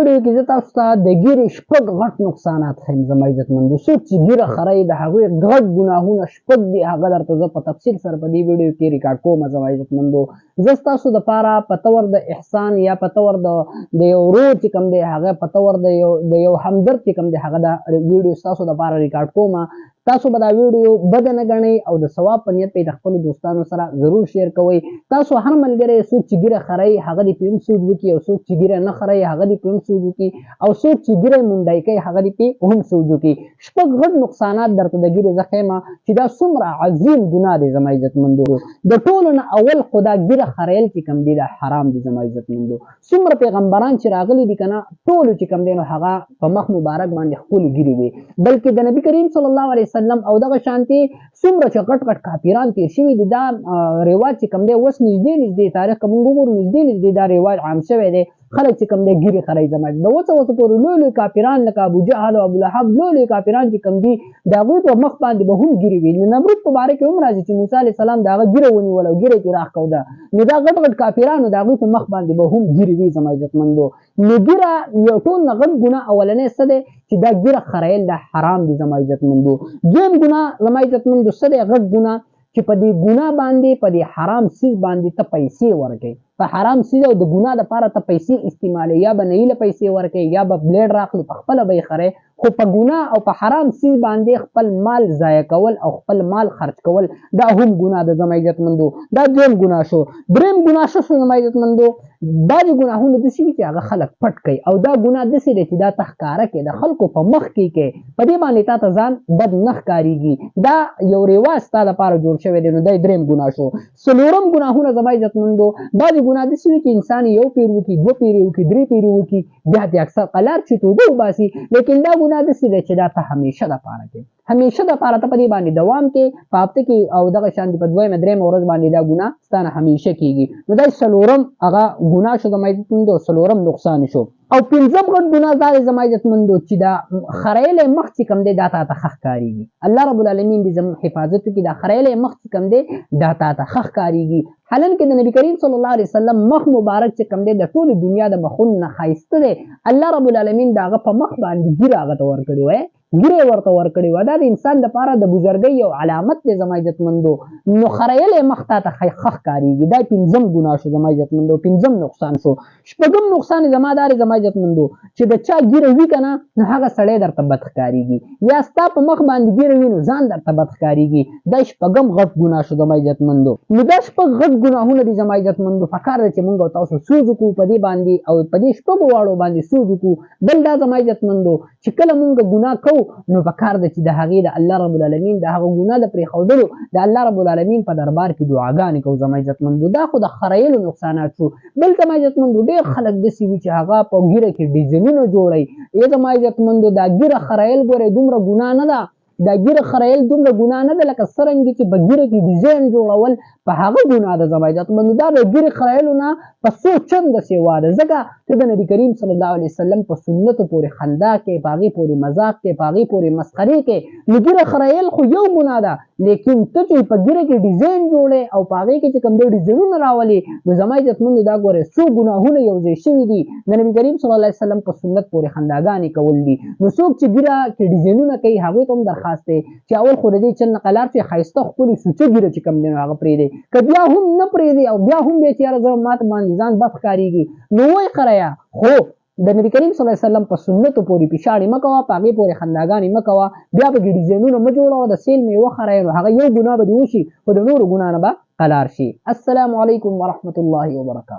ویډیو کې زه تاسو ته د ګیرې شپږ غټ نقصانات ښیم زما عزتمندو. څوک چې ګیره خرئ د هغوی غټ ګناهونه شپږ دي، هغه درته زه په تفصیل سره په دې ویډیو کې ریکارډ کوم زما عزتمندو. زه ستاسو دپاره په طور د احسان یا په طور د یو ورور چې کوم دی هغه په طور د یو همدرد چې کوم دی هغه دا ویډیو ستاسو دپاره ریکارډ کوم. تاسو به دا ویډیو بده نه ګڼئ او د ثواب په نیت به یې د خپلو دوستانو سره ضرور شیر کوئ. تاسو هر ملګری څوک چې ګیره خرئ هغه دې پرې هم سود وکړي، او څوک چې ګیره نه خرئ هغه دې پرې هم سود وکړي، او څوک چې ګیره منډی کوي هغه دې پرې هم سود وکړي. شپږ غټ نقصانات درته د ګیرې زه ښیمه چې دا څومره عظیم ګناه دی زما عزتمندو. د ټولو نه اول خو دا ګیره خریل چې کوم دی دا حرام دی زما عزتمندو. څومره پیغمبران چې راغلي دي که نه ټولو چې کوم دی نو هغه په مخ مبارک باندې ښکلې ګیرې وي، بلکې د نبي کریم صلی الله علیه وسلم او دغه شانتې څومره چې غټ غټ کافران تېر شوي دي دا رواج چې کوم دی اوس نږدې تاریخ که مونږ وګورو نږدې دا رواج عام شوی دی. خلک چې کوم دی ګیرې خرئ زما د اوسه پورې لوی لوی کافران لکه ابوجهل او ابولهب لوی کافران چې کوم دي د هغوی په مخ باندې به هم ګیرې وي. نمرود په باره کې هم راځي چې موسی علیه السلام د هغه ګیره ونیوله او ګیره یې راښکوده، نو دا غټ غټ کافرانو د هغوی په مخ باندې به هم ګیرې وي زما عزتمندو. نو ګیره یو ټول نه غټ ګناه اولنی څه دی چې دا ګیره خرئل دا حرام دي زما عزتمندو. دویم ګناه زما عزتمندو څه دی؟ غټ ګناه چې په دې ګناه باندې په دې حرام څیز باندې ته پیسې ورکوې. په حرام څیز او د ګناه دپاره ته پیسې استعمالوې، یا به نهیله پیسې ورکوې یا به بلیډ راخلې په خپله به یې خرئ، خو په ګناه او په حرام څیز باندې خپل مال ضایع کول او خپل مال خرج کول دا هم ګناه ده زما عزتمندو. دا دویم ګناه شو. دریم ګناه څه شو زما عزتمندو؟ بعضې ګناهونه داسې وي چې هغه خلک پټ کوي، او دا ګناه داسې دی چې دا ته ښکاره کوې، د خلکو په مخ کې کوې، په دې باندې تا ته ځان بد نه ښکارېږي. دا یو رواج ستا دپاره جوړ شوی دی، نو دی دریم ګناه شو. څلورم ګناهونه زما عزتمندو بعضې ګناه داسې وي چې انسان یو پیر وکړي، دوه پیرې وکړي، درې پیرې وکړي، بیا دې اکثر قلار چې توبه وباسي، لیکن دا ګناه داسې دی چې دا ته همیشه دپاره کوې، همیشه دپاره ته په دې باندې دوام کې په هفته کې او دغه شانتې په دویمه درېیمه ورځ باندې دا ګناه ستا نه همیشه کېږي. نو دا څلورم هغه ګناه شو زما عزتمندو، څلورم نقصان شو. او پنځم غټ ګناه دا دی زما عزتمندو چې دا خرئیلی مخ چې کوم دی دا تا ته ښه ښکارېږي. الله رب العالمین دې زموږ حفاظت وکړي. دا خرئیلی مخ چې کوم دی دا تا ته ښه ښکارېږي، حالانکې د نبي کریم صلی الله علیه وسلم مخ مبارک چې کوم دی د ټولې دنیا د مخونو نه ښایسته دی. الله رب العالمین د هغه په مخ باندې ګیره هغه ته ورکړې وی، ګیره یې ورته ورکړې وه. دا د انسان دپاره د بزرګۍ یو علامت دی زما عزتمندو. نو خرئیلی مخ تا ته ښه ښکارېږي. دا پنځم ګناه شو زما عزتمندو، پنځم نقصان شو. شپږم نقصان زما دا دی زما عزتمندو چې د چا ګیره وي که نه نو هغه سړی درته بد ښکارېږي، یا ستا په مخ باندې ګیره وي نو ځان درته بد ښکارېږي. دا شپږم غټ ګناه شو زما عزتمندو. نو دا شپږ غټ ګناهونه دي زما عزتمندو. پکار دی چې مونږ او تاسو سوچ وکړو په دې باندې او په دې شپږو واړو باندې سوچ وکړو. بل دا زما عزتمندو چې کله مونږ ګناه کوو نو پکار دی چې د هغې د الله رب العالمین د هغه ګناه د پرېښودلو د الله رب العالمین په دربار کې دعاګانې کوو زما عزتمندو. دا خو د خرئیلو نقصانات شو. بل زما عزتمندو ډېر خلک داسې وي چې هغه په ګیره کې ډیزاینونه جوړوي. ای زما عزتمندو دا ګیره خرئیل ګورئ دومره ګناه نه ده، دا ګیره خرئیل دومره ګناه نه ده لکه څرنګه چې په ګیره کې ډیزاین جوړول په هغه ګناه ده زما عزتمندو. دا د ګیرې خرئیلو نه په څو چنده سیوا ده، ځکه ته د نبي کریم صلی الله علیه وسلم په سنتو پورې خندا کوې، په هغې پورې مذاق کوې، په هغې پورې مسخرې کوې. نو ګیره خرئیل خو یو ګناه ده، لیکن ته چې په ګیره کې ډیزاین جوړې او په هغې کې چې کوم دی ډیزاینونه راولې نو زما عزتمندو دا ګورې څو ګناهونه یو ځای شوي دي. د نبي کریم صلی الله علیه وسلم په سنت پورې خنداګانې کول دي. نو څوک چې ګیره کې ډیزاینونه کوي هغوی ته هم درخواست دی چې اول خو د دې چل نه قلار چې ښایسته ښکلې سوچه ګیره چې کوم دی نو هغه پرېږدئ، که بیا هم نه پرېږدئ او بیا هم بېچاره زه ماته باندې ځان بد ښکارېږي نو ویې خریا، خو د نبي کریم صلی الله علیه وسلم په سنتو پورې پیشاړې مه کوه، په هغې پورې خنداګانې مه کوه، بیا پکې ډیزاینونه مه جوړوه، د سیل مې وخرئ نو هغه یو ګناه به دې وشي خو د نورو ګناه نه به قلار شي. السلام علیکم ورحمة الله وبرکاته.